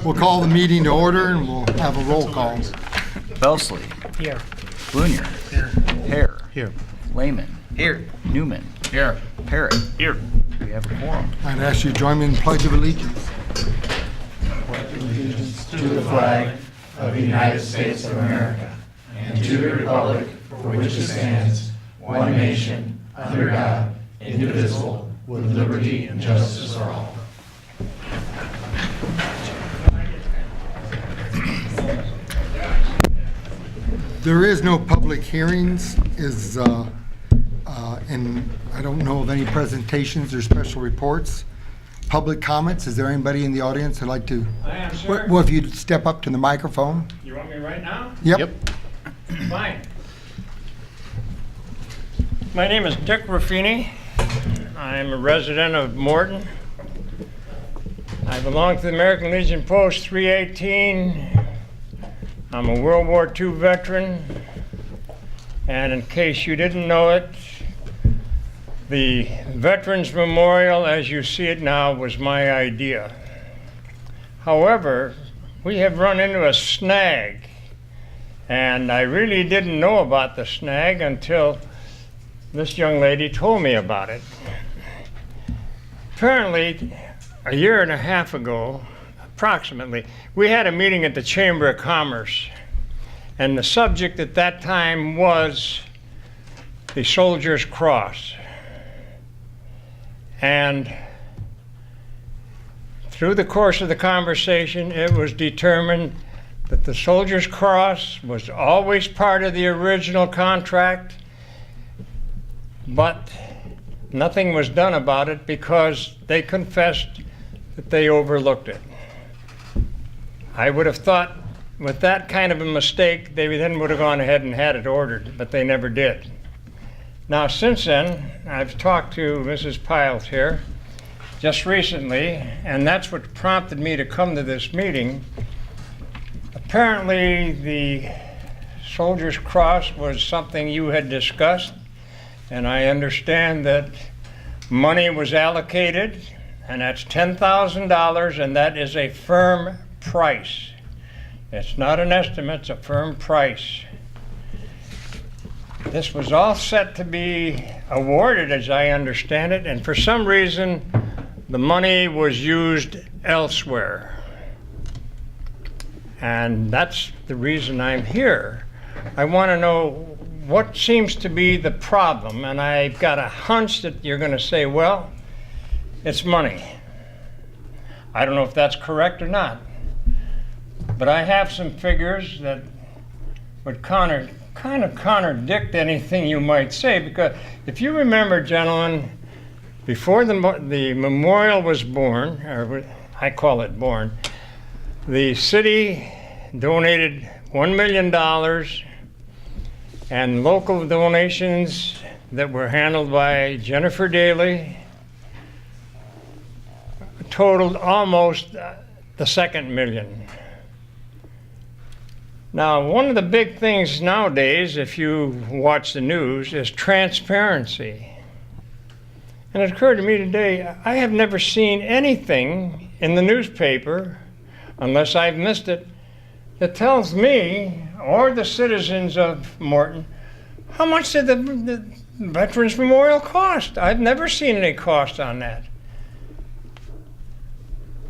We'll call the meeting to order and we'll have a roll call. Belsley. Here. Blunier. Here. Hare. Here. Lehman. Here. Newman. Here. Parrott. Here. We have a quorum. I'd ask you to join me in the Pledge of Allegiance. To the flag of the United States of America and to the republic for which it stands, one nation, under God, indivisible, with liberty and justice for all. There is no public hearings, and I don't know of any presentations or special reports. Public comments, is there anybody in the audience who'd like to? I am, sir. Well, if you'd step up to the microphone. You want me right now? Yep. Fine. My name is Dick Ruffini. I'm a resident of Morton. I belong to the American Legion Post 318. I'm a World War II veteran. And in case you didn't know it, the Veterans Memorial, as you see it now, was my idea. However, we have run into a snag, and I really didn't know about the snag until this young lady told me about it. Apparently, a year and a half ago, approximately, we had a meeting at the Chamber of Commerce, and the subject at that time was the Soldier's Cross. And through the course of the conversation, it was determined that the Soldier's Cross was always part of the original contract, but nothing was done about it because they confessed that they overlooked it. I would have thought with that kind of a mistake, they then would have gone ahead and had it ordered, but they never did. Now, since then, I've talked to Mrs. Piles here just recently, and that's what prompted me to come to this meeting. Apparently, the Soldier's Cross was something you had discussed, and I understand that money was allocated, and that's $10,000, and that is a firm price. It's not an estimate, it's a firm price. This was all set to be awarded, as I understand it, and for some reason, the money was used elsewhere. And that's the reason I'm here. I want to know what seems to be the problem, and I've got a hunch that you're going to say, well, it's money. I don't know if that's correct or not, but I have some figures that would kind of contradict anything you might say, because if you remember, gentlemen, before the memorial was born, or I call it born, the city donated $1 million, and local donations that were handled by Jennifer Daly totaled almost the second million. Now, one of the big things nowadays, if you watch the news, is transparency. And it occurred to me today, I have never seen anything in the newspaper, unless I've missed it, that tells me, or the citizens of Morton, how much did the Veterans Memorial cost? I've never seen any cost on that.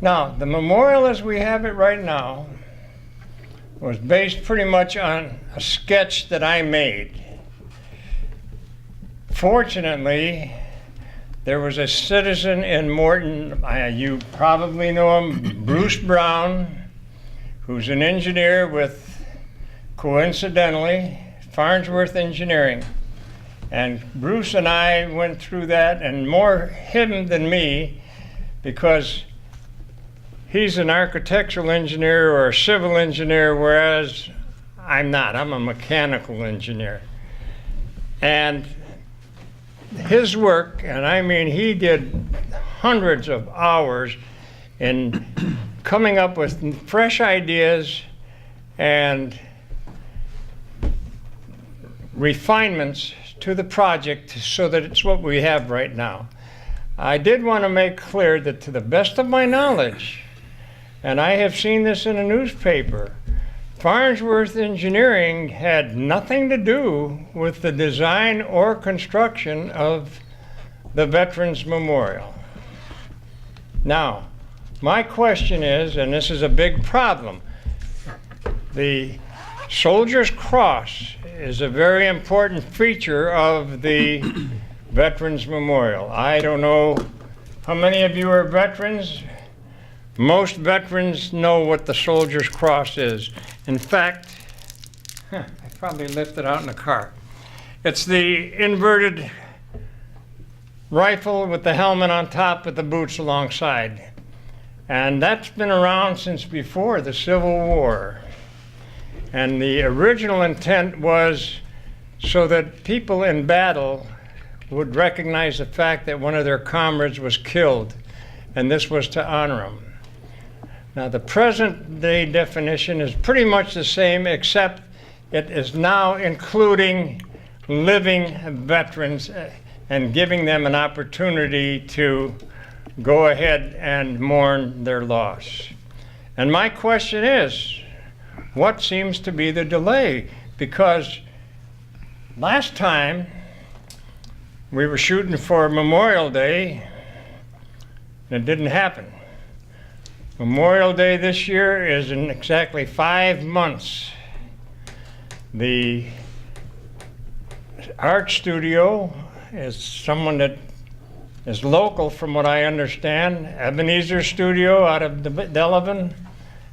Now, the memorial as we have it right now was based pretty much on a sketch that I made. Fortunately, there was a citizen in Morton, you probably know him, Bruce Brown, who's an engineer with, coincidentally, Farnsworth Engineering. And Bruce and I went through that, and more him than me, because he's an architectural engineer or a civil engineer, whereas I'm not. I'm a mechanical engineer. And his work, and I mean he did hundreds of hours in coming up with fresh ideas and refinements to the project so that it's what we have right now. I did want to make clear that to the best of my knowledge, and I have seen this in a newspaper. Farnsworth Engineering had nothing to do with the design or construction of the Veterans Memorial. Now, my question is, and this is a big problem, the Soldier's Cross is a very important feature of the Veterans Memorial. I don't know how many of you are veterans. Most veterans know what the Soldier's Cross is. In fact, I probably left it out in the car. It's the inverted rifle with the helmet on top with the boots alongside. And that's been around since before the Civil War. And the original intent was so that people in battle would recognize the fact that one of their comrades was killed, and this was to honor him. Now, the present day definition is pretty much the same, except it is now including living veterans and giving them an opportunity to go ahead and mourn their loss. And my question is, what seems to be the delay? Because last time we were shooting for Memorial Day and it didn't happen. Memorial Day this year is in exactly 5 months. The art studio is someone that is local, from what I understand, Ebenezer Studio out of Delavan,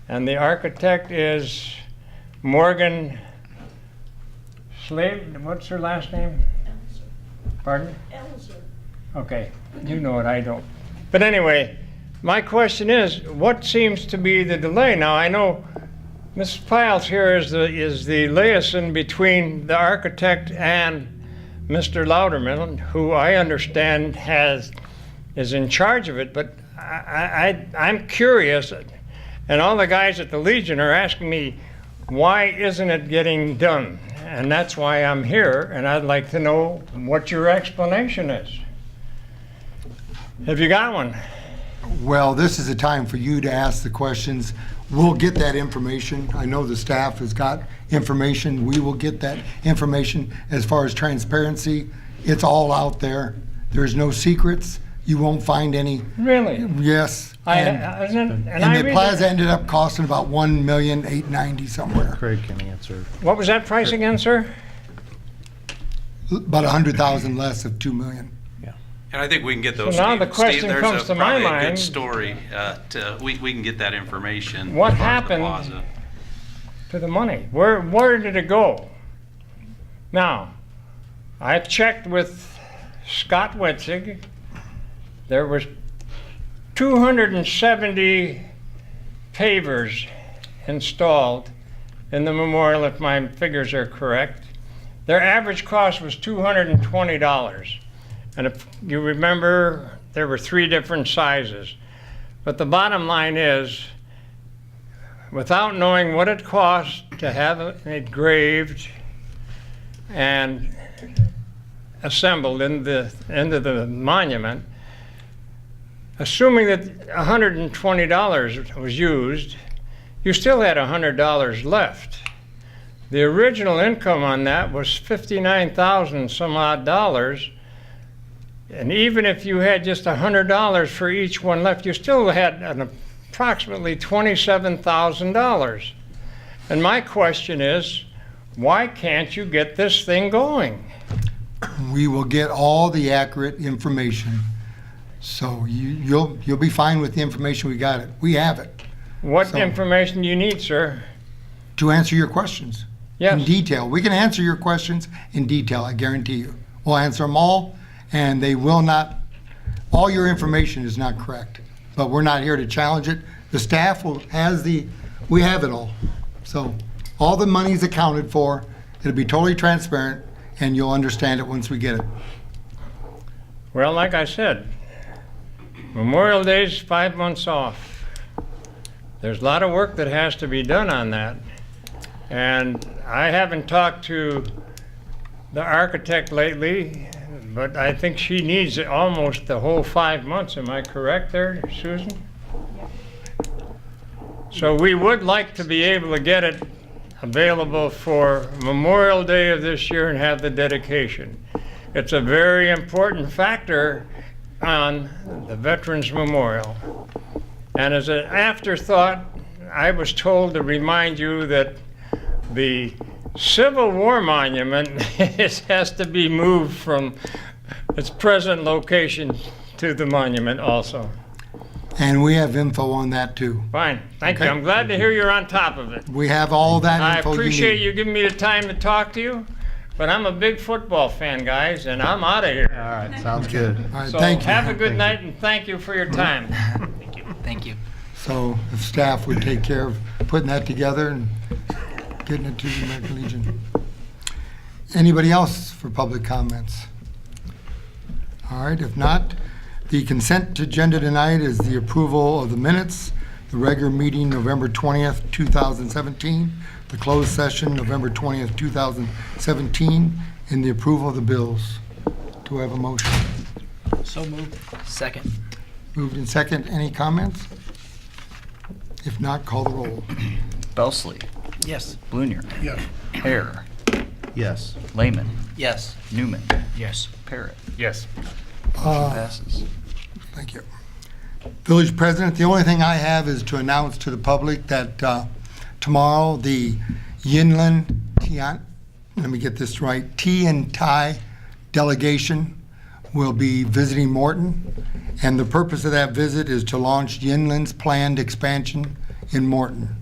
and the architect is Morgan Slade. What's her last name? Pardon? Okay, you know it, I don't. But anyway, my question is, what seems to be the delay? Now, I know Mrs. Piles here is the liaison between the architect and Mr. Louderman, who I understand is in charge of it, but I'm curious, and all the guys at the Legion are asking me, why isn't it getting done? And that's why I'm here, and I'd like to know what your explanation is. Have you got one? Well, this is a time for you to ask the questions. We'll get that information. I know the staff has got information. We will get that information. As far as transparency, it's all out there. There's no secrets. You won't find any. Really? Yes. And the plaza ended up costing about $1,890,000 somewhere. Craig can answer. What was that price again, sir? About $100,000 less of $2 million. And I think we can get those. So now the Steve, question there's comes to my probably a mind. good story. We can get that information. What as far as the happened plaza. to the money? Where did it go? Now, I've checked with Scott Wetzig. There was 270 pavers installed in the memorial, if my figures are correct. Their average cost was $220. And if you remember, there were 3 different sizes. But the bottom line is, without knowing what it cost to have it engraved and assembled into the monument, assuming that $120 was used, you still had $100 left. The original income on that was $59,000 some odd dollars. And even if you had just $100 for each one left, you still had an approximately $27,000. And my question is, why can't you get this thing going? We will get all the accurate information. So you'll be fine with the information. We got it. We have it. What information do you need, sir? To answer your questions. Yes. In detail. We can answer your questions in detail, I guarantee you. We'll answer them all, and they will not, all your information is not correct. But we're not here to challenge it. The staff we have it all. So all the money's accounted for. It'll be totally transparent, and you'll understand it once we get it. Well, like I said, Memorial Day's 5 months off. There's a lot of work that has to be done on that. And I haven't talked to the architect lately, but I think she needs almost the whole 5 months. Am I correct there, Susan? So we would like to be able to get it available for Memorial Day of this year and have the dedication. It's a very important factor on the Veterans Memorial. And as an afterthought, I was told to remind you that the Civil War Monument has to be moved from its present location to the monument also. And we have info on that too. Fine, thank you. Okay. I'm glad to hear you're on top of it. We have all that I info appreciate you you giving me the time to talk to you, but I'm a big football fan, guys, and I'm out of here. All right, sounds good. need. All right, So thank you. have a good night and thank you for your time. Thank you. So if staff would take care of putting that together and getting it to the American Legion. Anybody else for public comments? All right, if not, the consent agenda tonight is the approval of the minutes, the regular meeting November 20th, 2017, the closed session November 20th, 2017, and the approval of the bills. Do I have a motion? So moved. Second. Moved in second. Any comments? If not, call the roll. Belsley. Yes. Blunier. Yes. Hare. Yes. Lehman. Yes. Newman. Yes. Parrot. Yes. Passes. Thank you. Village President, the only thing I have is to announce to the public that tomorrow the Yinland let me get this right, Tea and Thai delegation will be visiting Morton. And the purpose of that visit is to launch Yinland's planned expansion in Morton.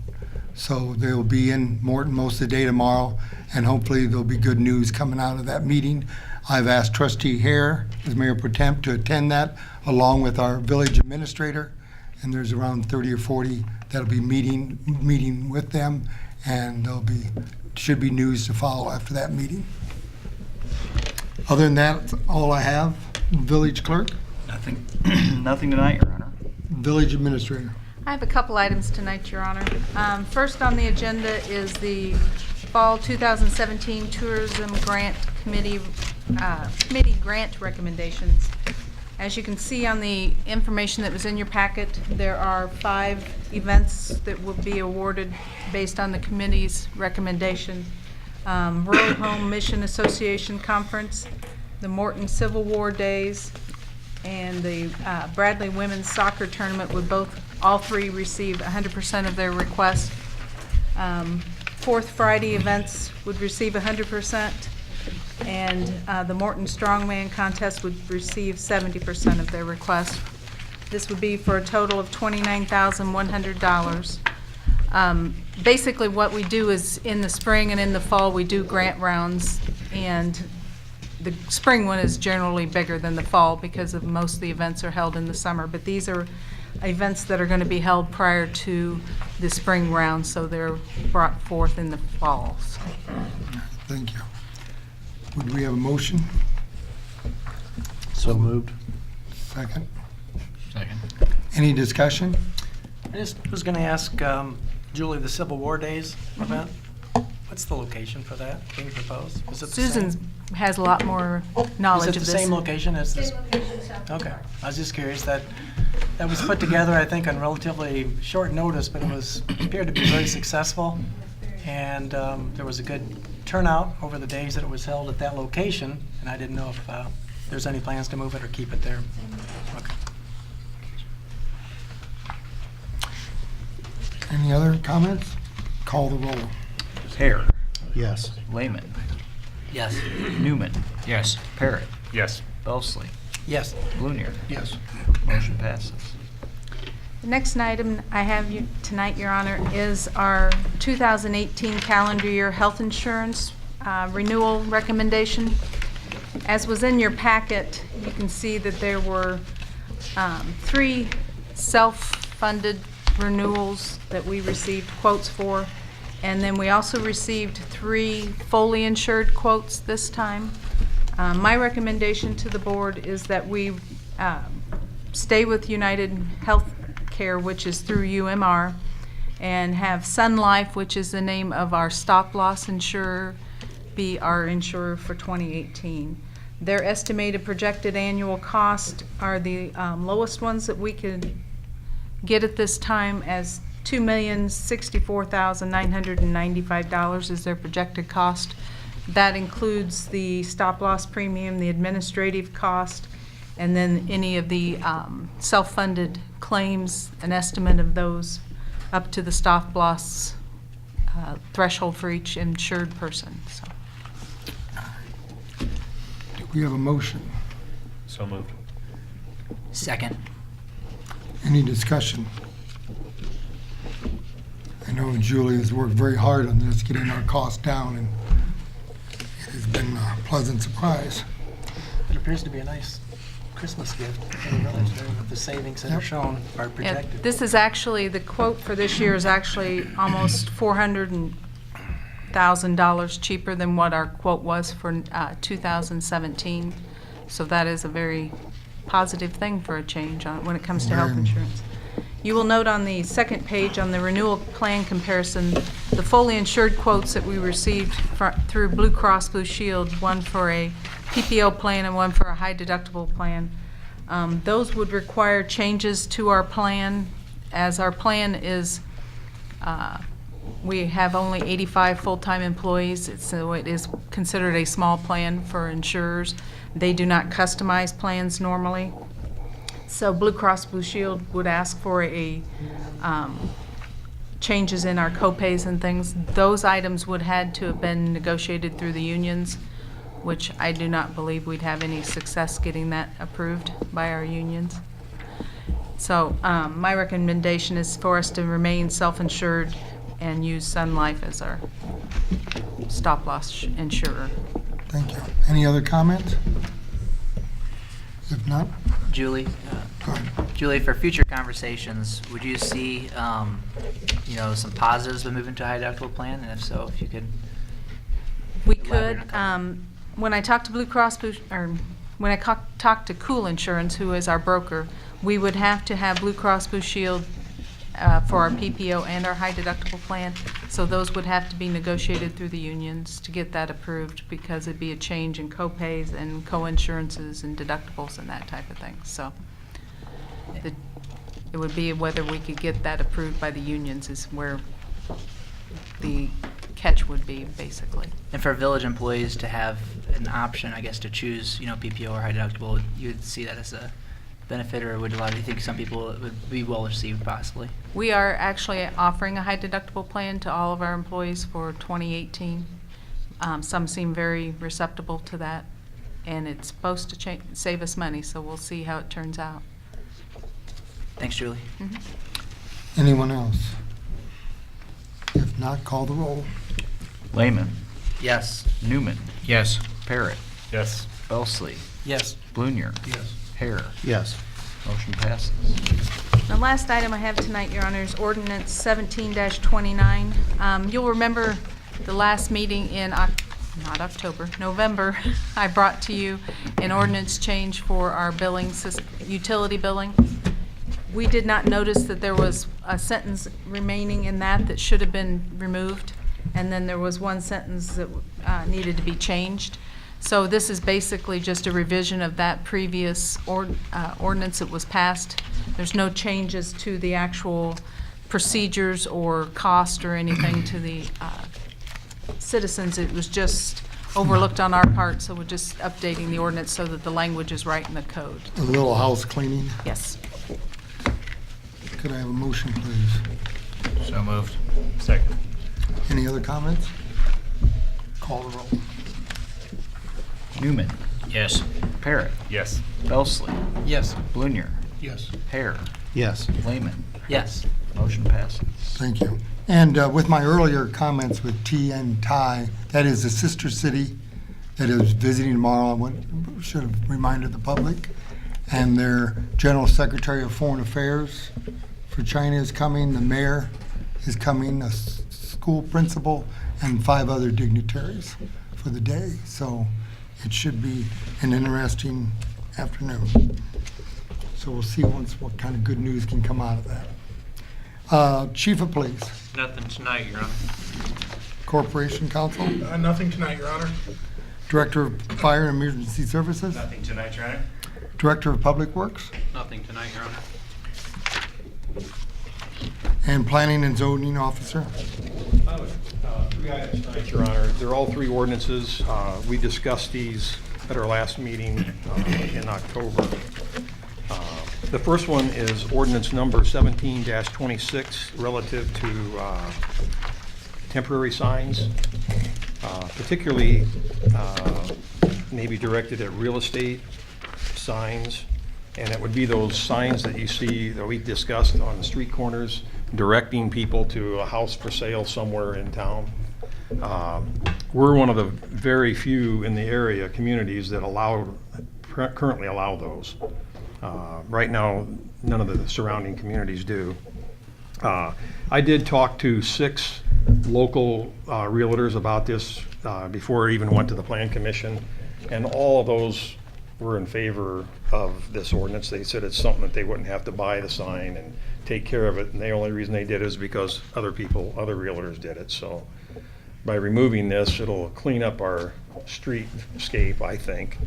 So they'll be in Morton most of the day tomorrow, and hopefully there'll be good news coming out of that meeting. I've asked Trustee Hare, as Mayor Pro Tem, to attend that, along with our village administrator, and there's around 30 or 40 that'll be meeting with them, and should be news to follow after that meeting. Other than that, that's all I have. Village Clerk, Nothing. Nothing tonight, Your Honor. Village Administrator. I have a couple items tonight, Your Honor. First on the agenda is the Fall 2017 Tourism Grant Committee grant recommendations. As you can see on the information that was in your packet, there are 5 events that will be awarded based on the committee's recommendation. Rural Home Mission Association Conference, the Morton Civil War Days, and the Bradley Women's Soccer Tournament would all three receive 100% of their requests. Fourth Friday events would receive 100%, and the Morton Strongman Contest would receive 70% of their request. This would be for a total of $29,100. Basically what we do is in the spring and in the fall we do grant rounds, and the spring one is generally bigger than the fall because of most of the events are held in the summer, but these are events that are going to be held prior to the spring round, so they're brought forth in the fall. Thank you. Would we have a motion? So moved. Second. Second. Any discussion? I just was going to ask Julie, the Civil War Days event, what's the location for that being proposed? Is it the Susan same? has a lot more knowledge Is it of the this. same location as this? Okay, I was just curious. That was put together, I think, on relatively short notice, but it appeared to be very successful, and there was a good turnout over the days that it was held at that location, and I didn't know if there's any plans to move it or keep it there. Okay. Any other comments? Call the roll. Hare. Yes. Lehman. Yes. Newman. Yes. Parrot. Yes. Belsley. Yes. Blunier. Yes. Motion passes. The next item I have tonight, Your Honor, is our 2018 calendar year health insurance renewal recommendation. As was in your packet, you can see that there were 3 self-funded renewals that we received quotes for, and then we also received 3 fully insured quotes this time. My recommendation to the board is that we stay with United Healthcare, which is through UMR, and have Sun Life, which is the name of our stop-loss insurer, be our insurer for 2018. Their estimated projected annual cost are the lowest ones that we could get at this time, as $2,064,995 is their projected cost. That includes the stop-loss premium, the administrative cost, and then any of the self-funded claims, an estimate of those up to the stop-loss threshold for each insured person. So, Do we have a motion? So moved. Second. Any discussion? I know Julie has worked very hard on this, getting our costs down, and it has been a pleasant surprise. It appears to be a nice Christmas gift for the village there with the savings that are Yep. shown are yeah, projected. this is actually, the quote for this year is actually almost $400,000 cheaper than what our quote was for 2017. So that is a very positive thing for a change when it comes to health Very. insurance. You will note on the second page on the renewal plan comparison, the fully insured quotes that we received through Blue Cross Blue Shield, one for a PPO plan and one for a high deductible plan. Those would require changes to our plan, as our plan is, we have only 85 full-time employees, so it is considered a small plan for insurers. They do not customize plans normally. So Blue Cross Blue Shield would ask for changes in our co-pays and things. Those items would had to have been negotiated through the unions, which I do not believe we'd have any success getting that approved by our unions. So my recommendation is for us to remain self-insured and use Sun Life as our stop-loss insurer. Thank you. Any other comments? If not, Julie, go ahead. Julie, for future conversations, would you see, some positives with moving to a high deductible plan? And if so, if you could. We Elaborate could, on when I talked to Blue Cross, when I talked to Cool Insurance, who is our broker, we would have to have Blue Cross Blue Shield for our PPO and our high deductible plan. So those would have to be negotiated through the unions to get that approved, because it'd be a change in co-pays and co-insurances and deductibles and that type of thing. So it would be whether we could get that approved by the unions is where the catch would be, basically. And for village employees to have an option, I guess, to choose, PPO or high deductible, you would see that as a benefit, or would a lot of you think some people would be well received possibly? We are actually offering a high deductible plan to all of our employees for 2018. Some seem very receptive to that, and it's supposed to save us money, so we'll see how it turns out. Thanks, Julie. Anyone else? If not, call the roll. Lehman. Yes. Newman. Yes. Parrot. Yes. Belsley. Yes. Blunier. Yes. Hare. Yes. Motion passes. The last item I have tonight, Your Honor, is Ordinance 17-29. You'll remember the last meeting in November, I brought to you an ordinance change for our billing system, utility billing. We did not notice that there was a sentence remaining in that should have been removed, and then there was one sentence that needed to be changed. So this is basically just a revision of that previous ordinance that was passed. There's no changes to the actual procedures or cost or anything to the citizens. It was just overlooked on our part, so we're just updating the ordinance so that the language is right in the code. A little house cleaning. Yes. Could I have a motion, please? So moved. Second. Any other comments? Call the roll. Newman. Yes. Parrot. Yes. Belsley. Yes. Blunier. Yes. Hare. Yes. Lehman. Yes. Motion passes. Thank you. And with my earlier comments with TN Thai, that is a sister city that is visiting tomorrow. I should have reminded the public. And their General Secretary of Foreign Affairs for China is coming. The mayor is coming, a school principal, and 5 other dignitaries for the day. So it should be an interesting afternoon. So we'll see what kind of good news can come out of that. Chief of Police, Nothing tonight, Your Honor. Corporation Counsel, Nothing tonight, Your Honor. Director of Fire and Emergency Services, Nothing tonight, Your Honor. Director of Public Works, Nothing tonight, Your Honor. And Planning and Zoning Officer. Three items tonight, Your Honor. They're all three ordinances. We discussed these at our last meeting in October. The first one is ordinance number 17-26 relative to temporary signs, particularly maybe directed at real estate signs. And it would be those signs that you see that we discussed on the street corners, directing people to a house for sale somewhere in town. We're one of the very few in the area communities that currently allow those. Right now, none of the surrounding communities do. I did talk to 6 local realtors about this before it even went to the Plan Commission, and all of those were in favor of this ordinance. They said it's something that they wouldn't have to buy the sign and take care of it, and the only reason they did it is because other realtors did it. So by removing this, it'll clean up our streetscape, I think.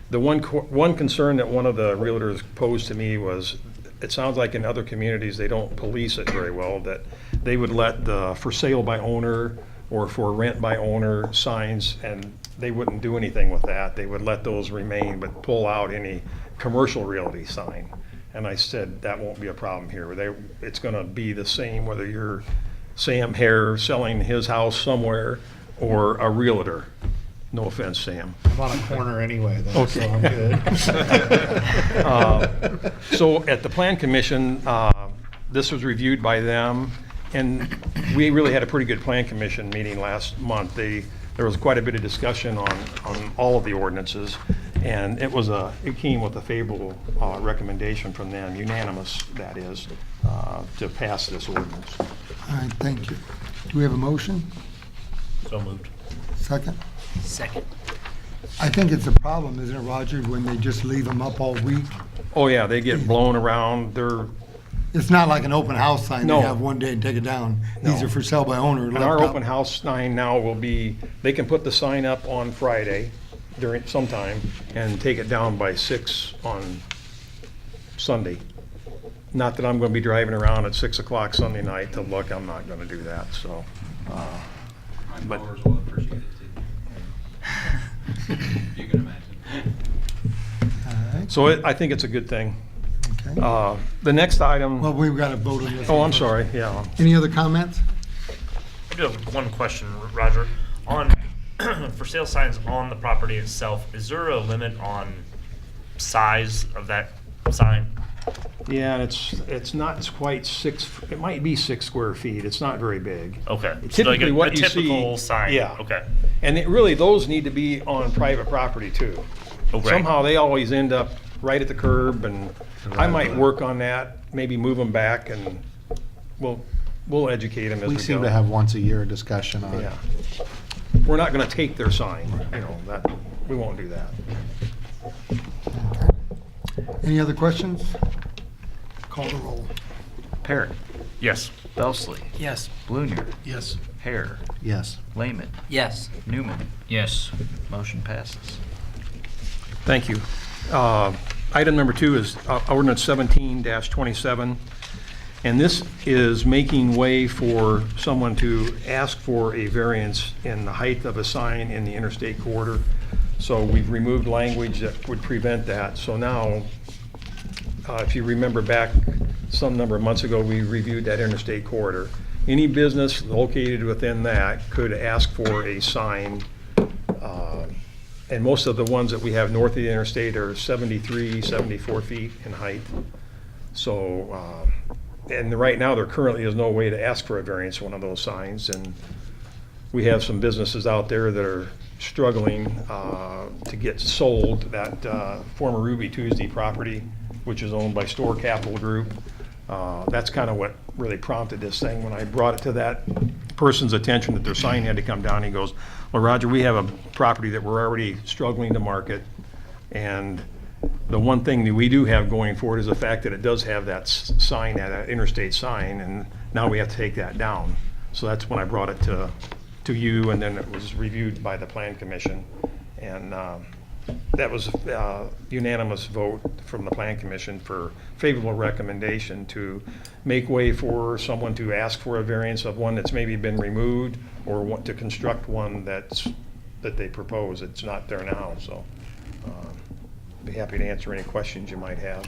The one concern that one of the realtors posed to me was, it sounds like in other communities they don't police it very well, that they would let the for sale by owner or for rent by owner signs, and they wouldn't do anything with that. They would let those remain, but pull out any commercial realty sign. And I said, that won't be a problem here. It's gonna be the same whether you're Sam Hare selling his house somewhere or a realtor. No offense, Sam. I'm on a corner anyway, though, so Okay. I'm good. So at the Plan Commission, this was reviewed by them, and we really had a pretty good Plan Commission meeting last month. There was quite a bit of discussion on all of the ordinances, and it came with a favorable recommendation from them, unanimous that is, to pass this ordinance. All right, thank you. Do we have a motion? So moved. Second? Second. I think it's a problem, isn't it, Roger, when they just leave them up all week? Oh yeah, they get blown around. It's not like an open house sign No. they have one day and take it down. These No. are for sale by owner. And left our up. open house sign now will be, they can put the sign up on Friday during sometime and take it down by 6 on Sunday. Not that I'm gonna be driving around at 6 o'clock Sunday night to look, I'm not gonna do that, so. My mowers will appreciate it too. You can imagine. All right, So I think it's a good thing. okay. The next item, Well, we've got to vote on this. oh, one I'm first. sorry, yeah. Any other comments? I do have one question, Roger. On for sale signs on the property itself, is there a limit on size of that sign? Yeah, and it's not quite 6, it might be 6 square feet, it's not very big. Okay. So like Typically what a you see. typical sign. Yeah. Okay. And really, those need to be on private property too. Okay. Somehow they always end up right at the curb, and I might work on that, maybe move them back, and we'll educate them as we go. We seem to have once a year discussion on it. Yeah. We're not gonna take their sign, we won't do that. Any other questions? Call the roll. Parrot, Yes. Belsley, Yes. Blunier, Yes. Hare, Yes. Lehman, Yes. Newman. Yes. Motion passes. Thank you. Item number 2 is ordinance 17-27, and this is making way for someone to ask for a variance in the height of a sign in the interstate corridor. So we've removed language that would prevent that. So now, if you remember back some number of months ago, we reviewed that interstate corridor. Any business located within that could ask for a sign. And most of the ones that we have north of the interstate are 73, 74 feet in height. So, and right now, there currently is no way to ask for a variance for one of those signs. And we have some businesses out there that are struggling to get sold. That former Ruby Tuesday property, which is owned by Store Capital Group. That's kind of what really prompted this thing. When I brought it to that person's attention that their sign had to come down, he goes, well, Roger, we have a property that we're already struggling to market, and the one thing that we do have going for it is the fact that it does have that sign, that interstate sign, and now we have to take that down. So that's when I brought it to you, and then it was reviewed by the Plan Commission. And that was a unanimous vote from the Plan Commission for favorable recommendation to make way for someone to ask for a variance of one that's maybe been removed, or want to construct one that they propose. It's not there now, so be happy to answer any questions you might have.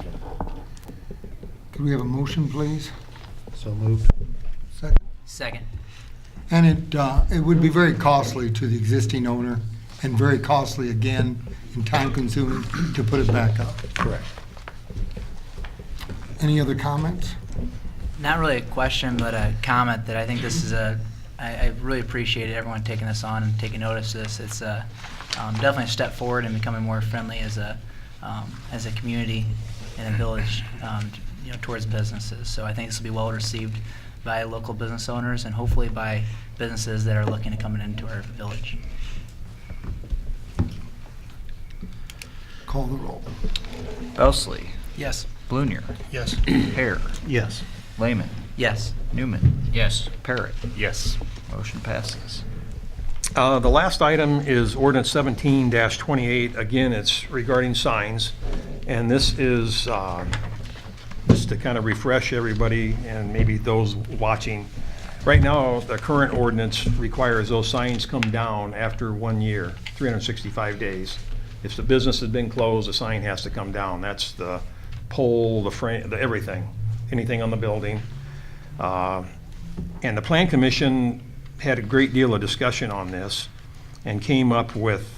Could we have a motion, please? So moved. Second. Second. And it would be very costly to the existing owner, and very costly again, and time-consuming to put it back up. Correct. Any other comments? Not really a question, but a comment that I think this is I really appreciate everyone taking this on and taking notice of this. It's definitely a step forward in becoming more friendly as a community and a village, towards businesses. So I think this will be well received by local business owners and hopefully by businesses that are looking to come into our village. Call the roll. Belsley. Yes. Blunier. Yes. Hare. Yes. Lehman. Yes. Newman. Yes. Parrot. Yes. Motion passes. The last item is ordinance 17-28. Again, it's regarding signs. And this is just to kind of refresh everybody and maybe those watching. Right now, the current ordinance requires those signs come down after 1 year, 365 days. If the business has been closed, the sign has to come down. That's the pole, the frame, everything, anything on the building. And the Plan Commission had a great deal of discussion on this and came up with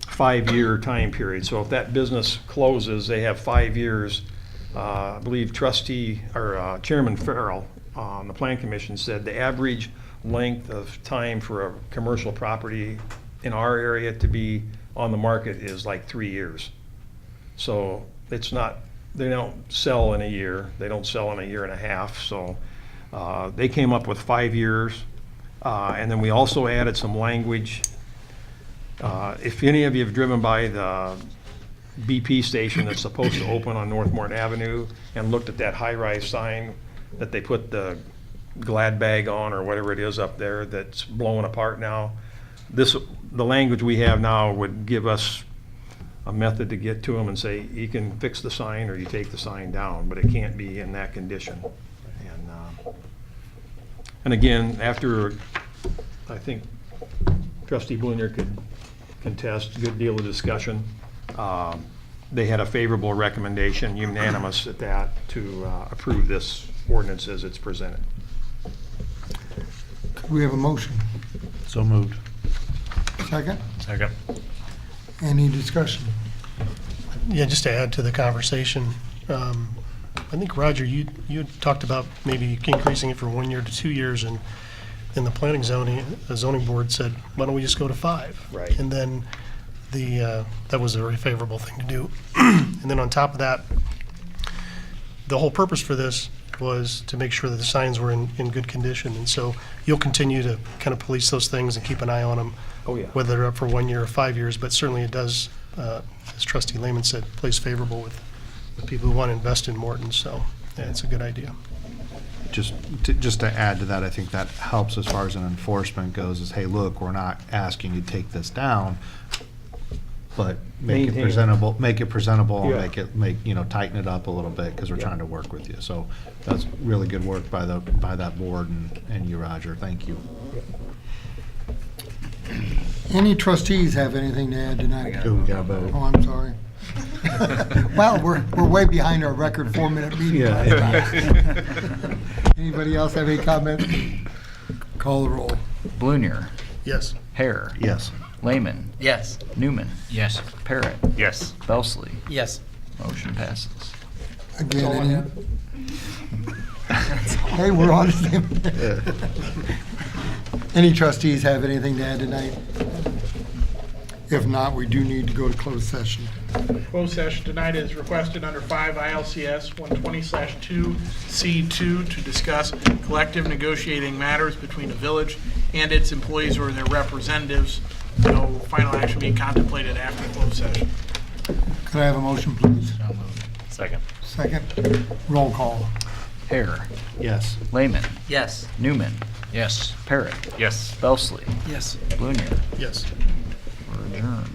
5-year time period. So if that business closes, they have 5 years. I believe Chairman Farrell on the Plan Commission said the average length of time for a commercial property in our area to be on the market is like 3 years. So it's not, they don't sell in a year. They don't sell in a year and a half. So they came up with 5 years. And then we also added some language. If any of you have driven by the BP station that's supposed to open on North Morton Avenue and looked at that high-rise sign that they put the Glad bag on or whatever it is up there that's blowing apart now, the language we have now would give us a method to get to them and say, you can fix the sign or you take the sign down, but it can't be in that condition. And again, after, I think Trustee Blunier could contest, good deal of discussion, they had a favorable recommendation, unanimous at that, to approve this ordinance as it's presented. Could we have a motion? So moved. Second? Second. Any discussion? Yeah, just to add to the conversation, I think, Roger, you had talked about maybe increasing it from 1 year to 2 years, and in the planning zoning board said, why don't we just go to 5? Right. And then that was a very favorable thing to do. And then on top of that, the whole purpose for this was to make sure that the signs were in good condition. And so you'll continue to kind of police those things and keep an eye on them, Oh, yeah. whether they're up for 1 year or 5 years. But certainly it does, as Trustee Lehman said, plays favorable with people who want to invest in Morton. So yeah, it's a good idea. Just to add to that, I think that helps as far as an enforcement goes, is, hey, look, we're not asking you to take this down, but make Maintain it it. presentable, Yeah. and tighten it up a little bit, because we're trying to work with you. So that's really good work by that board and you, Roger. Thank you. Any trustees have anything to add tonight? Ooh, we got a vote. Oh, I'm sorry. Well, we're way behind our record 4-minute meeting. Yeah. Anybody else have any comments? Call the roll. Blunier. Yes. Hare. Yes. Lehman. Yes. Newman. Yes. Parrot. Yes. Belsley. Yes. Motion passes. Again, hey, we're on the same. Any trustees have anything to add tonight? If not, we do need to go to closed session. Closed session tonight is requested under 5 ILCS 120/2C2 to discuss collective negotiating matters between the village and its employees or their representatives. No final action being contemplated after closed session. Could I have a motion, please? Second. Second. Roll call. Hare. Yes. Lehman. Yes. Newman. Yes. Parrot. Yes. Belsley. Yes. Blunier. Yes. We're adjourned.